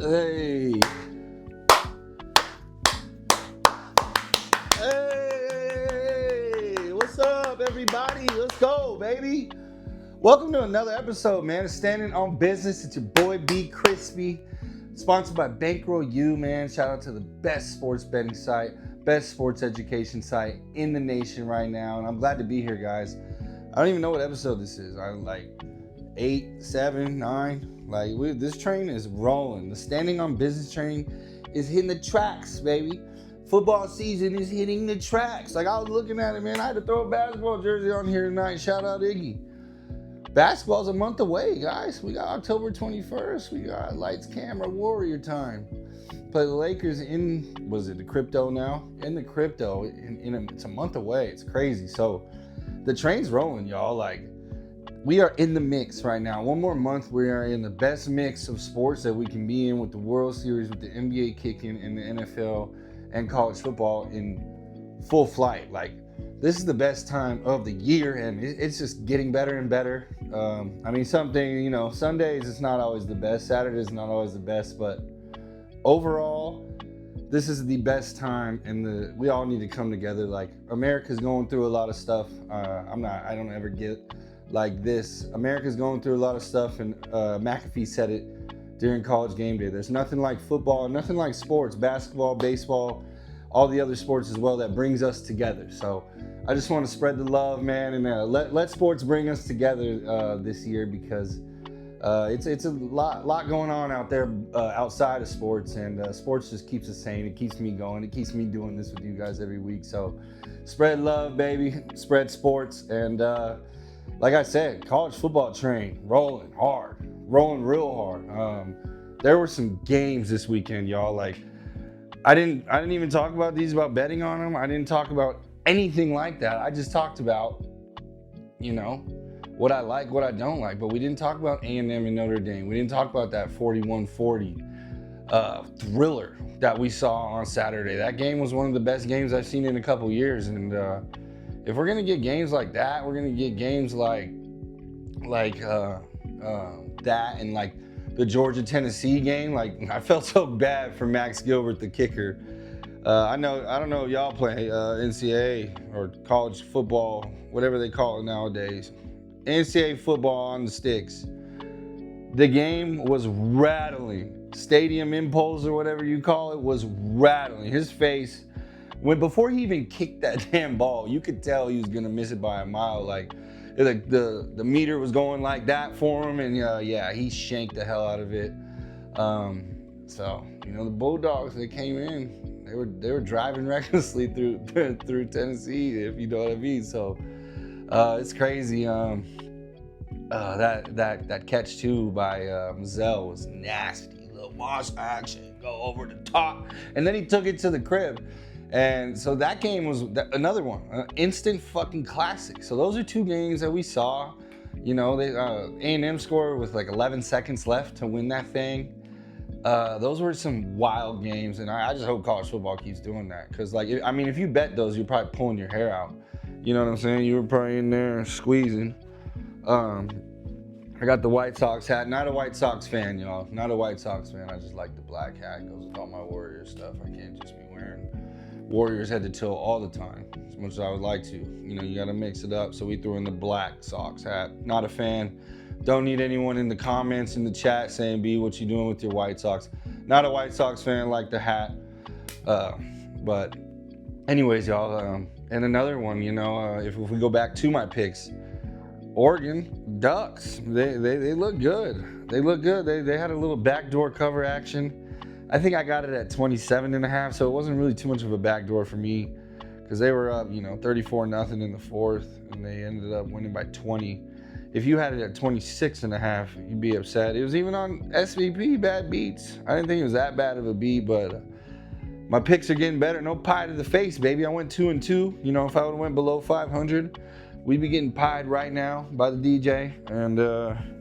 Hey. Hey. What's up, everybody? Let's go, baby. Welcome to another episode, man. It's Standin on Business. It's your boy BKrispy, sponsored by Bankroll U, man. Shout out to the best sports betting site, best sports education site in the nation right now. And I'm glad to be here, guys. I don't even know what episode this is. I'm like 8, 7, 9. Like, this train is rolling. The Standing on Business train is hitting the tracks, baby. Football season is hitting the tracks. Like, I was looking at it, man. I had to throw a basketball jersey on here tonight. Shout out Iggy. Basketball's a month away, guys. We got October 21st. We got lights, camera, warrior time. Play the Lakers in, was it the crypto now? In the crypto. It's a month away. It's crazy. So, the train's rolling, y'all. Like, we are in the mix right now. One more month, we are in the best mix of sports that we can be in, with the World Series, with the NBA kicking, and the NFL and college football in full flight. Like, this is the best time of the year, and it's just getting better and better. Sundays it's not always the best. Saturdays not always the best, but overall, this is the best time, and we all need to come together. Like, America's going through a lot of stuff. I don't ever get like this. America's going through a lot of stuff, and McAfee said it during College Game Day. There's nothing like football, nothing like sports, basketball, baseball, all the other sports as well, that brings us together. So I just want to spread the love, man, and let sports bring us together this year, because it's a lot going on out there outside of sports, and sports just keeps us sane. It keeps me going. It keeps me doing this with you guys every week. So spread love, baby. Spread sports. And like I said, college football train rolling hard, rolling real hard. There were some games this weekend, y'all. Like, I didn't even talk about these, about betting on them. I didn't talk about anything like that. I just talked about, what I like, what I don't like. But we didn't talk about A&M and Notre Dame. We didn't talk about that 41-40 thriller that we saw on Saturday. That game was one of the best games I've seen in a couple years. And if we're gonna get games like that, we're gonna get games like that, and like the Georgia-Tennessee game. Like, I felt so bad for Max Gilbert, the kicker. I don't know if y'all play NCAA or college football, whatever they call it nowadays. NCAA football on the sticks. The game was rattling. Stadium impulse, or whatever you call it, was rattling. His face, before he even kicked that damn ball, you could tell he was gonna miss it by a mile. Like, the meter was going like that for him, and he shanked the hell out of it. So the Bulldogs, they came in, they were driving recklessly through Tennessee, if you know what I mean. So it's crazy. That catch too by Mazzell was nasty. Little wash action, go over the top, and then he took it to the crib. And so that game was another one, an instant fucking classic. So those are two games that we saw. They A&M scored with like 11 seconds left to win that thing. Those were some wild games, and I just hope college football keeps doing that. Because, if you bet those, you're probably pulling your hair out. You know what I'm saying? You were probably in there squeezing. I got the White Sox hat. Not a White Sox fan, y'all. Not a White Sox fan. I just like the black hat. It goes with all my Warriors stuff. I can't just be wearing Warriors head to toe all the time, as much as I would like to. You got to mix it up. So we threw in the black Sox hat. Not a fan. Don't need anyone in the comments, in the chat, saying, B, what you doing with your White Sox? Not a White Sox fan, like the hat. But anyways, y'all, and another one, if we go back to my picks, Oregon Ducks, they look good. They look good. They had a little backdoor cover action. I think I got it at 27.5, so it wasn't really too much of a backdoor for me, because they were up, 34-0 in the fourth, and they ended up winning by 20. If you had it at 26.5, you'd be upset. It was even on SVP, bad beats. I didn't think it was that bad of a beat, but my picks are getting better. No pie to the face, baby. I went 2-2. If I would have went below 500, we'd be getting pied right now by the DJ. And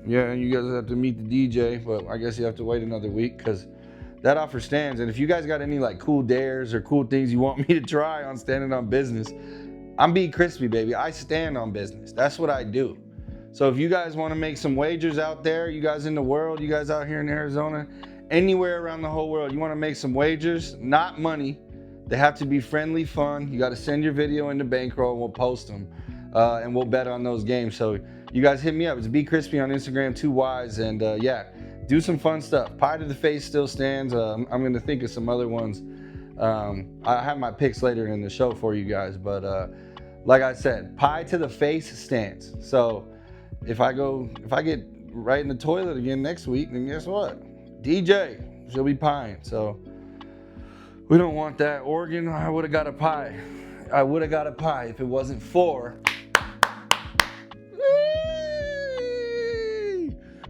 you guys have to meet the DJ, but I guess you have to wait another week, because that offer stands. And if you guys got any like cool dares or cool things you want me to try on Standing on Business, I'm BKrispy, baby. I stand on business. That's what I do. So if you guys want to make some wagers out there, you guys in the world, you guys out here in Arizona, anywhere around the whole world. You want to make some wagers, not money. They have to be friendly, fun. You got to send your video into Bankroll and we'll post them. And we'll bet on those games. So you guys hit me up. It's BKrispy on Instagram, 2 Ys. And yeah, do some fun stuff. Pie to the face still stands. I'm going to think of some other ones. I have my picks later in the show for you guys. But like I said, pie to the face stands. So if I get right in the toilet again next week, then guess what? DJ, she'll be pieing. So we don't want that. Oregon, I would have got a pie. I would have got a pie if it wasn't for...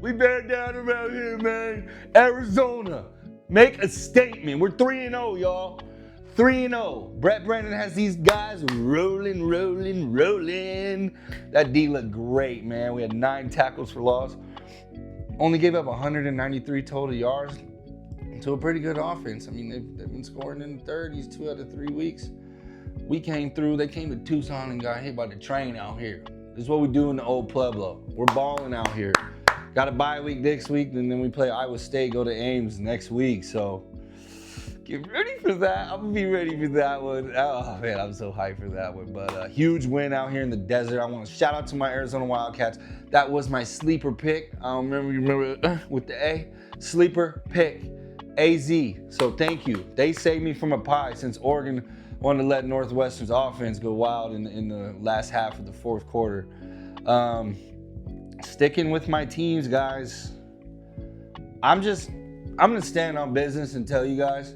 We bear down around here, man. Arizona, make a statement. We're 3-0, y'all. 3-0. Brett Brennan has these guys rolling. That D looked great, man. We had 9 tackles for loss. Only gave up 193 total yards to a pretty good offense. I mean, they've been scoring in the 30s 2 out of 3 weeks. We came through. They came to Tucson and got hit by the train out here. This is what we do in the old Pueblo. We're balling out here. Got a bye week next week, and then we play Iowa State, go to Ames next week. So get ready for that. I'm going to be ready for that one. Oh, man, I'm so hyped for that one. But a huge win out here in the desert. I want to shout out to my Arizona Wildcats. That was my sleeper pick. I don't remember, you remember with the A? Sleeper pick, AZ. So thank you. They saved me from a pie since Oregon wanted to let Northwestern's offense go wild in the last half of the fourth quarter. Sticking with my teams, guys. I'm gonna stand on business and tell you guys,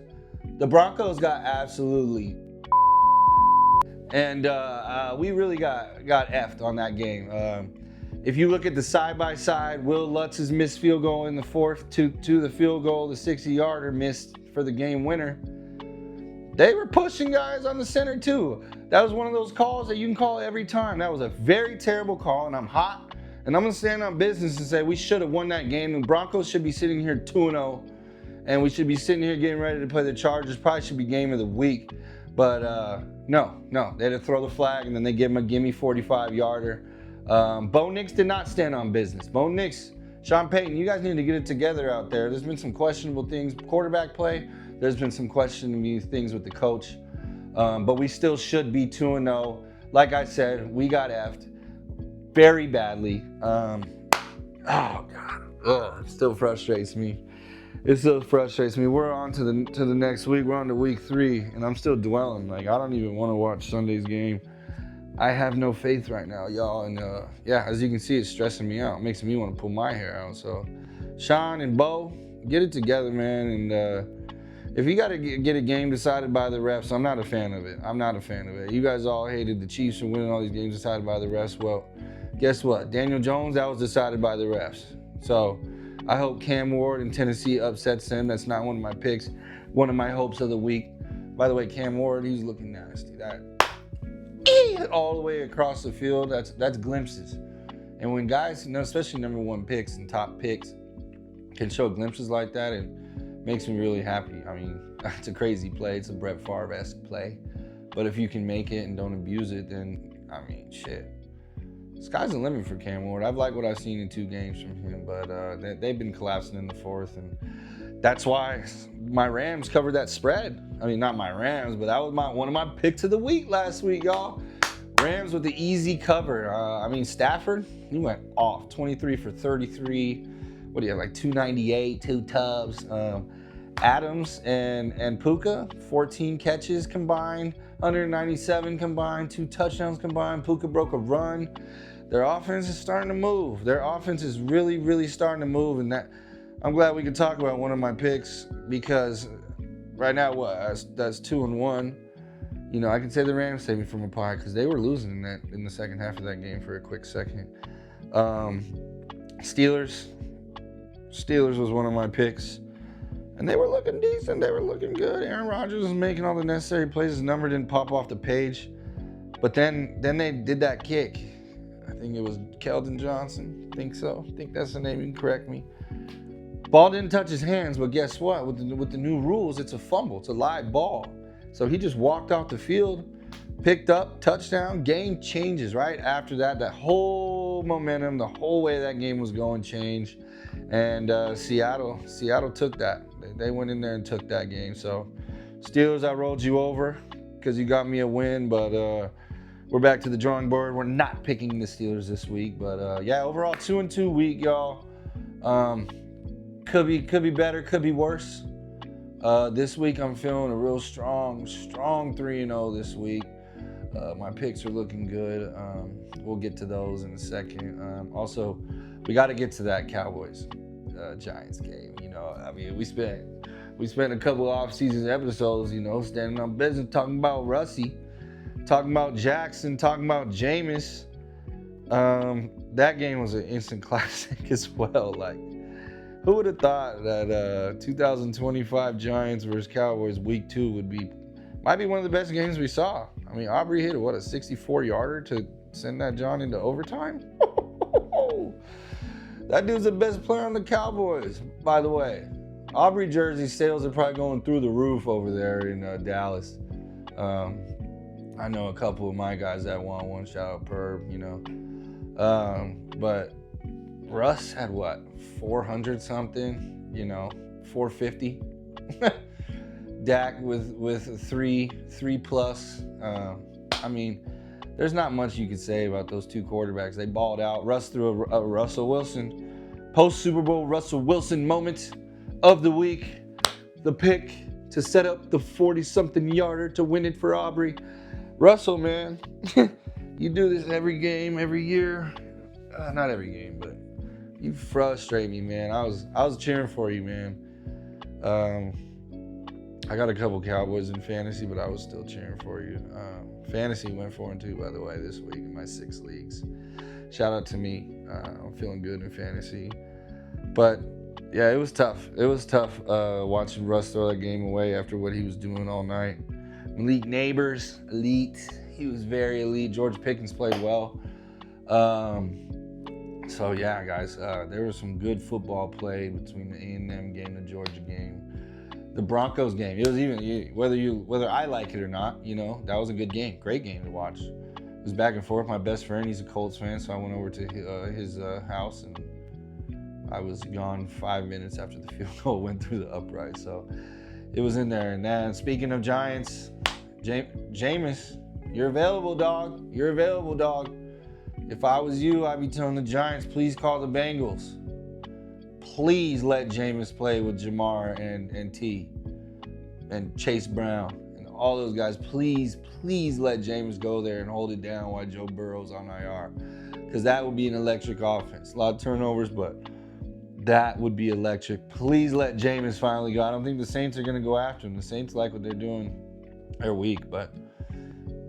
the Broncos got absolutely, and we really got effed on that game. If you look at the side-by-side, Will Lutz's missed field goal in the fourth to the field goal, the 60-yarder missed for the game winner. They were pushing guys on the center too. That was one of those calls that you can call every time. That was a very terrible call, and I'm hot. And I'm going to stand on business and say we should have won that game. The Broncos should be sitting here 2-0. And we should be sitting here getting ready to play the Chargers. Probably should be game of the week. But no. They had to throw the flag, and then they give him a gimme 45-yarder. Bo Nix did not stand on business. Bo Nix, Sean Payton, you guys need to get it together out there. There's been some questionable things. Quarterback play, there's been some questionable things with the coach. But we still should be 2-0. Like I said, we got effed very badly. Oh God, it still frustrates me. We're on to the next week. We're on to week 3, and I'm still dwelling. Like, I don't even want to watch Sunday's game. I have no faith right now, y'all. And yeah, as you can see, it's stressing me out. It makes me want to pull my hair out. So, Sean and Bo, get it together, man. And if you got to get a game decided by the refs, I'm not a fan of it. You guys all hated the Chiefs for winning all these games decided by the refs. Well, guess what? Daniel Jones, that was decided by the refs. So I hope Cam Ward in Tennessee upsets them. That's not one of my picks. One of my hopes of the week. By the way, Cam Ward, he's looking nasty. That all the way across the field, that's glimpses. And when guys, especially number 1 picks and top picks, can show glimpses like that, it makes me really happy. I mean, it's a crazy play. It's a Brett Favre-esque play. But if you can make it and don't abuse it, then, I mean, shit. Sky's the limit for Cam Ward. I've liked what I've seen in 2 games from him, but they've been collapsing in the fourth, and that's why my Rams covered that spread. I mean, not my Rams, but that was one of my picks of the week last week, y'all. Rams with the easy cover. I mean, Stafford, he went off. 23 for 33. What do you have, like 298, 2 tubs. Adams and Puka, 14 catches combined, 197 combined, 2 touchdowns combined. Puka broke a run. Their offense is starting to move. Their offense is really, really starting to move. And that, I'm glad we could talk about one of my picks, because right now, that's 2-1. You know, I can say the Rams saved me from a pie because they were losing in the second half of that game for a quick second. Steelers was one of my picks. And they were looking decent. They were looking good. Aaron Rodgers was making all the necessary plays. His number didn't pop off the page. But then they did that kick. I think it was Keldon Johnson. I think so. I think that's the name. You can correct me. Ball didn't touch his hands, but guess what? With the new rules, it's a fumble. It's a live ball. So he just walked off the field, picked up, touchdown. Game changes right after that. That whole whole momentum, the whole way that game was going changed. And Seattle took that. They went in there and took that game. So Steelers, I rolled you over because you got me a win, but we're back to the drawing board. We're not picking the Steelers this week, but yeah, overall 2-2 week, y'all. Could be better, could be worse. This week I'm feeling a real strong 3-0 this week. My picks are looking good. We'll get to those in a second. Also, we got to get to that Cowboys Giants game. You know, I mean, we spent a couple of off-season episodes, you know, standing on business, talking about Russie, talking about Jackson, talking about Jameis. That game was an instant classic as well. Like, who would have thought that 2025 Giants versus Cowboys Week 2 might be one of the best games we saw. I mean, Aubrey hit a 64-yarder to send that John into overtime. That dude's the best player on the Cowboys, by the way. Aubrey jersey sales are probably going through the roof over there in Dallas. I know a couple of my guys that want one. Shout out Perb, you know. But Russ had 400 something, you know, 450. Dak with three plus. I mean, there's not much you could say about those two quarterbacks. They balled out. Russ threw a Russell Wilson post-Super Bowl Russell Wilson moment of the week. The pick to set up the 40-something yarder to win it for Aubrey. Russell, man, you do this every game, every year. Not every game, but you frustrate me, man. I was cheering for you, man. I got a couple Cowboys in fantasy, but I was still cheering for you. Fantasy went 4-2, by the way, this week in my 6 leagues. Shout out to me. I'm feeling good in fantasy. But, yeah, it was tough. It was tough watching Russ throw that game away after what he was doing all night. Malik Neighbors, elite. He was very elite. George Pickens played well. So, yeah, guys, there was some good football played between the A&M game, the Georgia game. The Broncos game, it was even, whether I like it or not, you know, that was a good game. Great game to watch. It was back and forth. My best friend, he's a Colts fan, so I went over to his house, and I was gone 5 minutes after the field goal went through the upright. So it was in there. And then, speaking of Giants, Jameis, you're available, dog. You're available, dog. If I was you, I'd be telling the Giants, please call the Bengals. Please let Jameis play with Jamar and T and Chase Brown and all those guys. Please let Jameis go there and hold it down while Joe Burrow's on IR. Because that would be an electric offense. A lot of turnovers, but that would be electric. Please let Jameis finally go. I don't think the Saints are going to go after him. The Saints like what they're doing. They're weak, but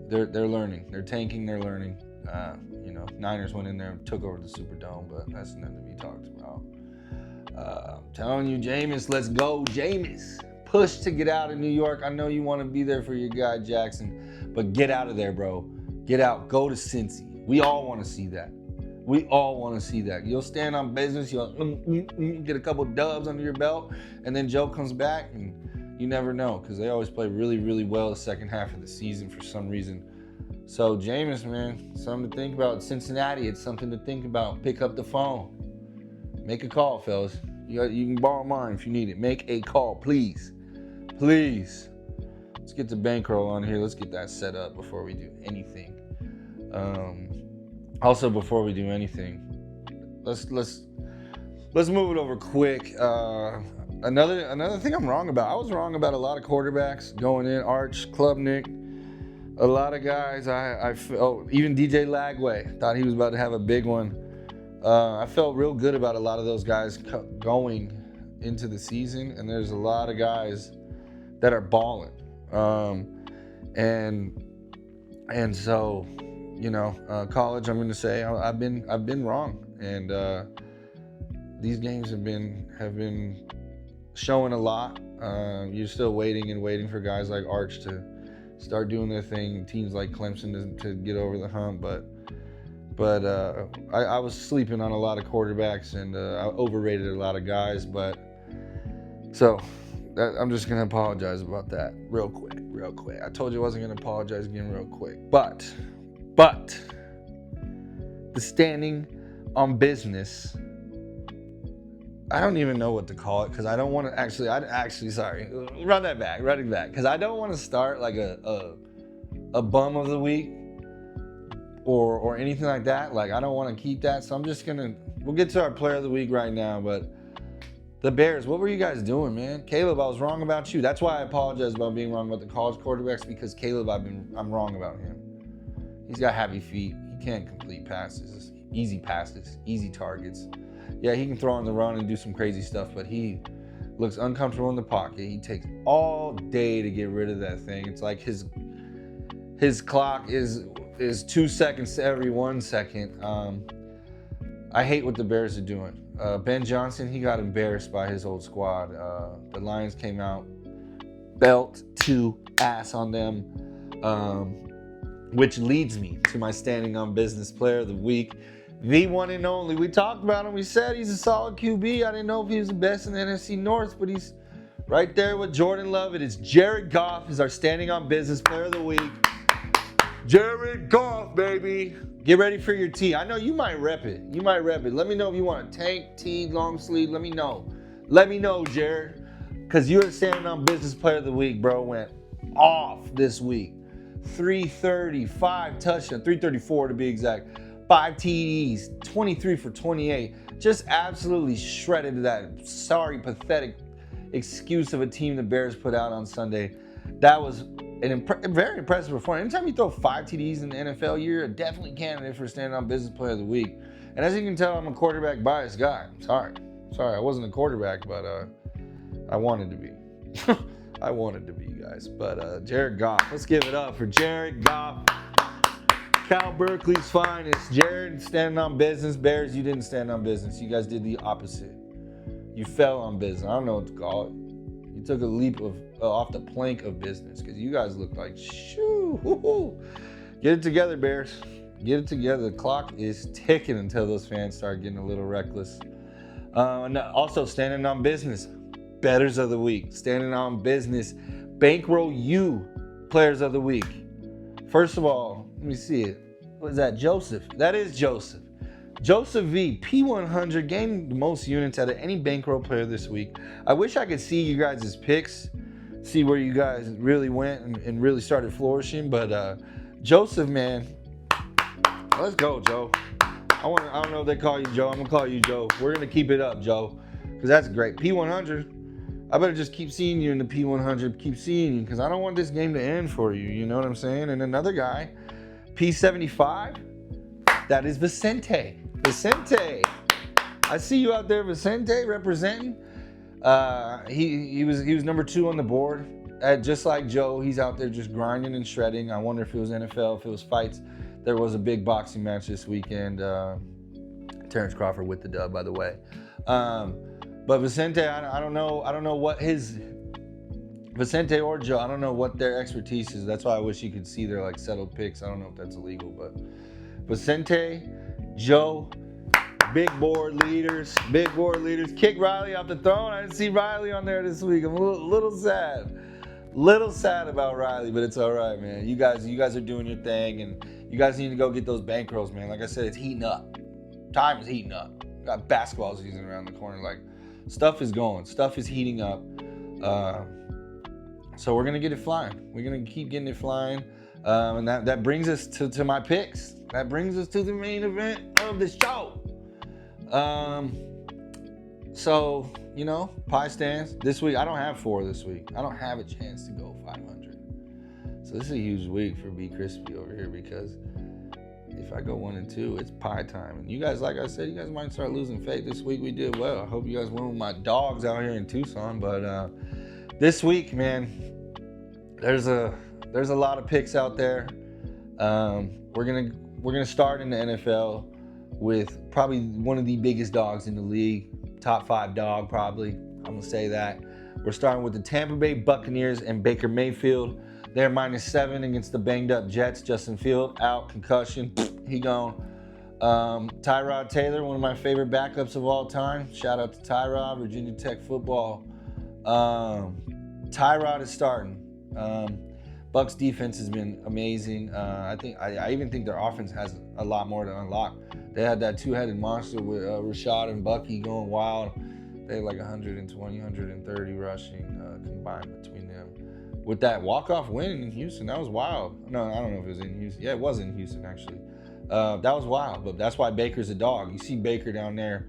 they're learning. They're tanking, they're learning. You know, Niners went in there and took over the Superdome, but that's nothing to be talked about. I'm telling you, Jameis, let's go, Jameis. Push to get out of New York. I know you want to be there for your guy, Jackson, but get out of there, bro. Get out. Go to Cincy. We all want to see that. We all want to see that. You'll stand on business. You'll get a couple dubs under your belt, and then Joe comes back, and you never know because they always play really, really well the second half of the season for some reason. So, Jameis, man, something to think about. Cincinnati, it's something to think about. Pick up the phone. Make a call, fellas. You can borrow mine if you need it. Make a call, please. Please. Let's get the bankroll on here. Let's get that set up before we do anything. Also, before we do anything, let's move it over quick. Another thing I'm wrong about. I was wrong about a lot of quarterbacks going in. Arch, Klubnik, a lot of guys. I felt, even DJ Lagway, thought he was about to have a big one. I felt real good about a lot of those guys going into the season, and there's a lot of guys that are balling. And so, you know, college, I'm going to say I've been wrong, and these games have been showing a lot. You're still waiting for guys like Arch to start doing their thing, teams like Clemson to get over the hump, but I was sleeping on a lot of quarterbacks, and I overrated a lot of guys. But so I'm just gonna apologize about that real quick. I told you I wasn't gonna apologize again real quick. But the standing on Bizness. I don't even know what to call it because I don't want to sorry, running back because I don't want to start like a bum of the week or anything like that. Like I don't want to keep that, so we'll get to our player of the week right now. But the Bears, what were you guys doing, man? Caleb, I was wrong about you. That's why I apologize about being wrong about the college quarterbacks, because Caleb, I'm wrong about him. He's got heavy feet. He can't complete passes, easy targets. Yeah, he can throw on the run and do some crazy stuff, but he looks uncomfortable in the pocket. He takes all day to get rid of that thing. It's like his clock is 2 seconds to every 1 second. I hate what the Bears are doing. Ben Johnson, he got embarrassed by his old squad. The Lions came out belt to ass on them, which leads me to my Standing on Business player of the week. The one and only. We talked about him. We said he's a solid QB. I didn't know if he was the best in the NFC North, but he's right there with Jordan Love. It is Jared Goff is our Standing on Business player of the week. Jared Goff, baby. Get ready for your tee. I know you might rep it. Let me know if you want a tank, tee, long sleeve. Let me know, Jared. Because you're the Standing on Business player of the week, bro. Went off this week. 335 touchdowns, 334 to be exact. 5 TDs, 23 for 28. Just absolutely shredded that sorry, pathetic excuse of a team the Bears put out on Sunday. That was a very impressive performance. Anytime you throw 5 TDs in the NFL, you're a definitely candidate for Standing on Business player of the week. And as you can tell, I'm a quarterback biased guy. Sorry, I wasn't a quarterback, but I wanted to be. I wanted to be, guys. But Jared Goff, let's give it up for Jared Goff. Cal Berkeley's finest. Jared standing on business. Bears, you didn't stand on business. You guys did the opposite. You fell on business. I don't know what to call it. You took a leap off the plank of business because you guys look like shoo. Get it together, Bears. Get it together. The clock is ticking until those fans start getting a little reckless. And also, Standing on Business. Betters of the week. Standing on Business. Bankroll You Players of the Week. First of all, let me see it. What is that? Joseph. That is Joseph. Joseph V. P100 gained the most units out of any bankroll player this week. I wish I could see you guys' picks, see where you guys really went and really started flourishing. But Joseph, man, let's go, Joe. I don't know if they call you Joe. I'm gonna call you Joe. We're gonna keep it up, Joe, because that's great. P100. I better just keep seeing you in the P100. Keep seeing you, because I don't want this game to end for you. You know what I'm saying? And another guy, P75. That is Vicente. I see you out there, Vicente, representing. He was number 2 on the board. Just like Joe, he's out there just grinding and shredding. I wonder if it was NFL, if it was fights. There was a big boxing match this weekend. Terrence Crawford with the dub, by the way. But Vicente, I don't know what his Vicente or Joe, I don't know what their expertise is. That's why I wish you could see their settled picks. I don't know if that's illegal, but Vicente, Joe, big board leaders. Kick Riley off the throne. I didn't see Riley on there this week. I'm a little sad about Riley, but it's all right, man. You guys are doing your thing, and you guys need to go get those bankrolls, man. Like I said, it's heating up. Time is heating up. We got basketball season around the corner. Stuff is going. Stuff is heating up. So we're gonna get it flying. We're gonna keep getting it flying. And that brings us to my picks. That brings us to the main event of the show. So, pie stands. This week, I don't have 4 this week. I don't have a chance to go 500. So this is a huge week for BKrispy over here, because if I go 1 and 2, it's pie time. And you guys, like I said, you guys might start losing faith. This week we did well. I hope you guys went with my dogs out here in Tucson. But this week, man, there's a lot of picks out there. We're gonna start in the NFL with probably one of the biggest dogs in the league, top 5 dog probably. I'm gonna say that. We're starting with the Tampa Bay Buccaneers and Baker Mayfield. They're -7 against the banged up Jets. Justin Field out, concussion, he gone. Tyrod Taylor, one of my favorite backups of all time. Shout out to Tyrod, Virginia Tech football. Tyrod is starting. Bucks defense has been amazing. I even think their offense has a lot more to unlock. They had that two-headed monster with Rashad and Bucky going wild. They had like 120, 130 rushing combined between them. With that walk-off win in Houston, that was wild. No, I don't know if it was in Houston. Yeah, it was in Houston, actually. That was wild, but that's why Baker's a dog. You see Baker down there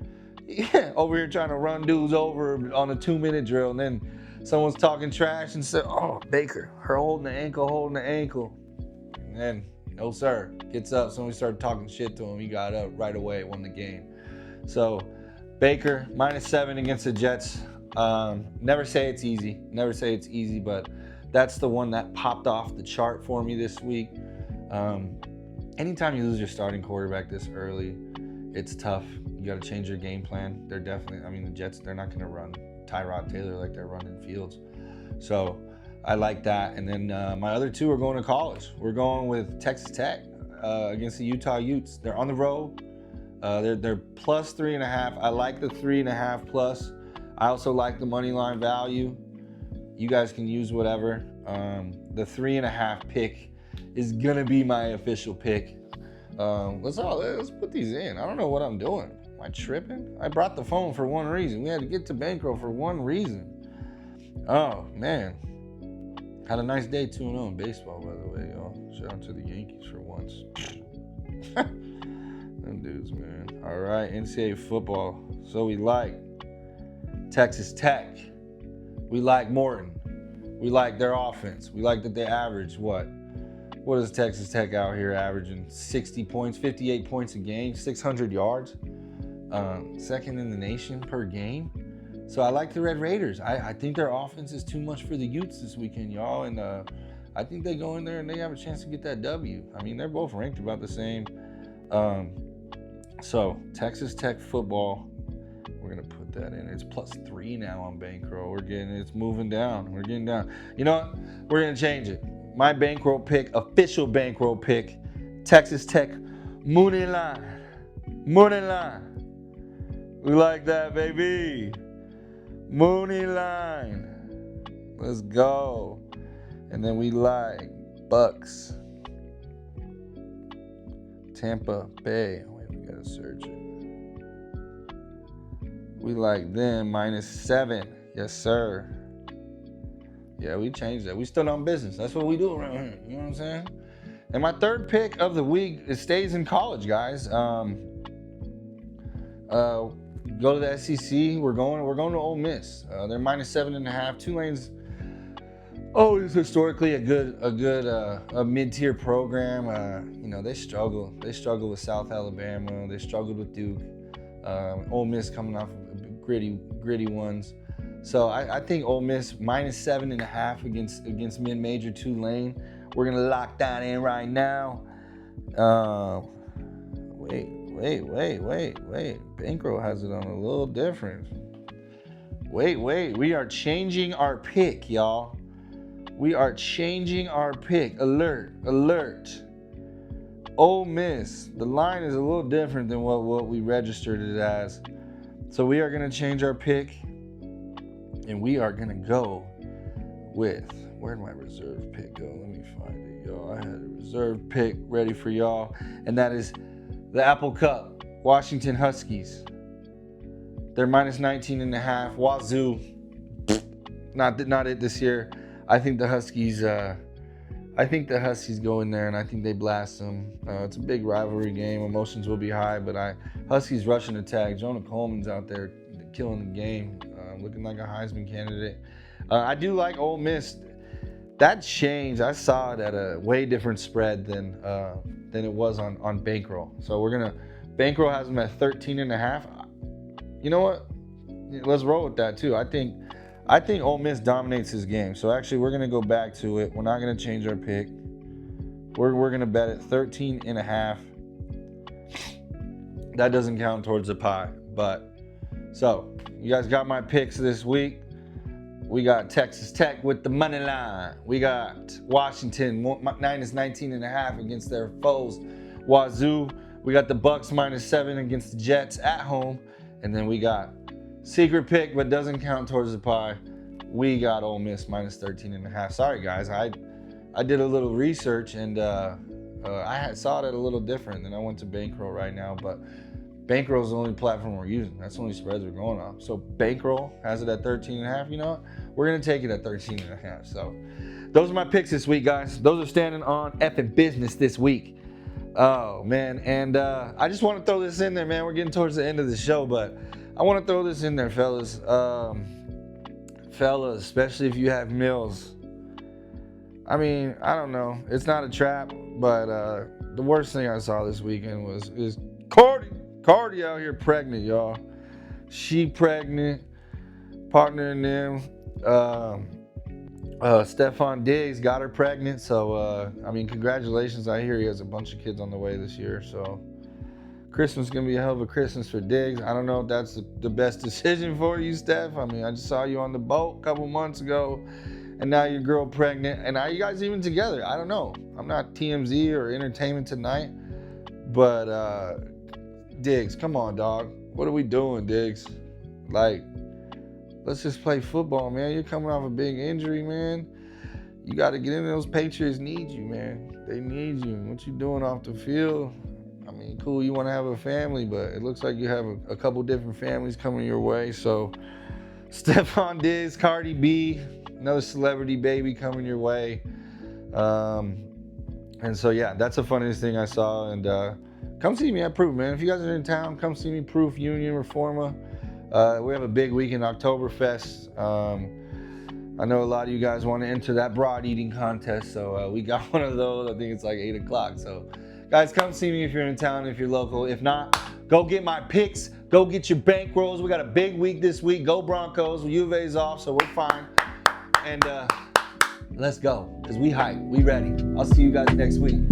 over here trying to run dudes over on a 2-minute drill, and then someone's talking trash and said, oh, Baker, her holding the ankle. And then, no sir, gets up. Somebody started talking shit to him. He got up right away, won the game. So, Baker, -7 against the Jets. Never say it's easy, but that's the one that popped off the chart for me this week. Anytime you lose your starting quarterback this early, it's tough. You got to change your game plan. The Jets, they're not going to run Tyrod Taylor like they're running Fields. So I like that. And then my other two are going to college. We're going with Texas Tech against the Utah Utes. They're on the road. They're plus 3.5. I like the 3.5 plus. I also like the money line value. You guys can use whatever. The 3.5 pick is gonna be my official pick. Let's put these in. I don't know what I'm doing. Am I tripping? I brought the phone for one reason. We had to get to bankroll for one reason. Oh man, had a nice day 2-0 in baseball, by the way, y'all. Shout out to the Yankees for once. Them dudes, man. All right, NCAA football. So we like Texas Tech. We like Morton. We like their offense. We like that they average what? What is Texas Tech out here averaging? 60 points, 58 points a game, 600 yards. Second in the nation per game. So I like the Red Raiders. I think their offense is too much for the Utes this weekend, y'all. And I think they go in there and they have a chance to get that W. I mean, they're both ranked about the same. So Texas Tech football, we're going to put that in. It's plus 3 now on bankroll. It's moving down. We're getting down. You know what? We're going to change it. My bankroll pick, official bankroll pick, Texas Tech money line. Money line. We like that, baby. Money line. Let's go. And then we like Bucks. Tampa Bay. Wait, we gotta search it. We like them -7. Yes, sir. Yeah, we changed that. We still on business. That's what we do around here. You know what I'm saying? And my third pick of the week, it stays in college, guys. Go to the SEC. We're going to Ole Miss. They're -7.5. Tulane's always historically a mid-tier program. They struggle. They struggle with South Alabama. They struggled with Duke. Ole Miss coming off of gritty ones. So I think Ole Miss -7.5 against mid-major Tulane. We're gonna lock that in right now. Wait. Bankroll has it on a little different. Wait. We are changing our pick, y'all. We are changing our pick. Alert. Ole Miss. The line is a little different than what we registered it as. So we are gonna change our pick. And we are going to go with, where'd my reserve pick go? Let me find it, y'all. I had a reserve pick ready for y'all. And that is the Apple Cup, Washington Huskies. They're -19.5. Wazoo, not it this year. I think the Huskies go in there and I think they blast them. It's a big rivalry game. Emotions will be high, but Huskies rushing attack. Jonah Coleman's out there killing the game. Looking like a Heisman candidate. I do like Ole Miss. That changed. I saw it at a way different spread than it was on bankroll. So we're gonna bankroll has them at 13.5. You know what? Let's roll with that too. I think Ole Miss dominates this game. So actually, we're gonna go back to it. We're not gonna change our pick. We're gonna bet at 13.5. That doesn't count towards the pie, but so. You guys got my picks this week. We got Texas Tech with the money line. We got Washington -19.5 against their foes, Wazoo. We got the Bucks -7 against the Jets at home. And then we got secret pick, but doesn't count towards the pie. We got Ole Miss -13.5. Sorry, guys. I I did a little research, and I saw that a little different. Then I went to Bankroll right now, but Bankroll is the only platform we're using. That's the only spreads we're going off. So Bankroll has it at 13.5. You know what? We're gonna take it at 13.5. So those are my picks this week, guys. Those are standing on effing business this week. Oh man, and I just want to throw this in there, man. We're getting towards the end of the show, but I want to throw this in there, fellas. Fellas, especially if you have meals. I mean, I don't know. It's not a trap, but the worst thing I saw this weekend is Cardi out here pregnant, y'all. She pregnant, partner in them. Stephon Diggs got her pregnant, so I mean, congratulations. I hear he has a bunch of kids on the way this year, so Christmas is gonna be a hell of a Christmas for Diggs. I don't know if that's the best decision for you, Steph. I mean, I just saw you on the boat a couple months ago, and now your girl pregnant, and are you guys even together? I don't know. I'm not TMZ or Entertainment Tonight, but Diggs, come on, dog. What are we doing, Diggs? Like, let's just play football, man. You're coming off a big injury, man. You got to get in. Those Patriots need you, man. They need you. What you doing off the field? I mean, cool, you want to have a family, but it looks like you have a couple different families coming your way. So, Stephon Diggs, Cardi B, another celebrity baby coming your way. And so, yeah, that's the funniest thing I saw. And come see me at Proof, man. If you guys are in town, come see me, Proof, Union, Reforma. We have a big weekend, Oktoberfest. I know a lot of you guys want to enter that broad eating contest, so we got one of those. I think it's like 8 o'clock. So, guys, come see me if you're in town, if you're local. If not, go get my picks. Go get your bankrolls. We got a big week this week. Go Broncos. U of A's off, so we're fine. And let's go, because we hype. We ready. I'll see you guys next week.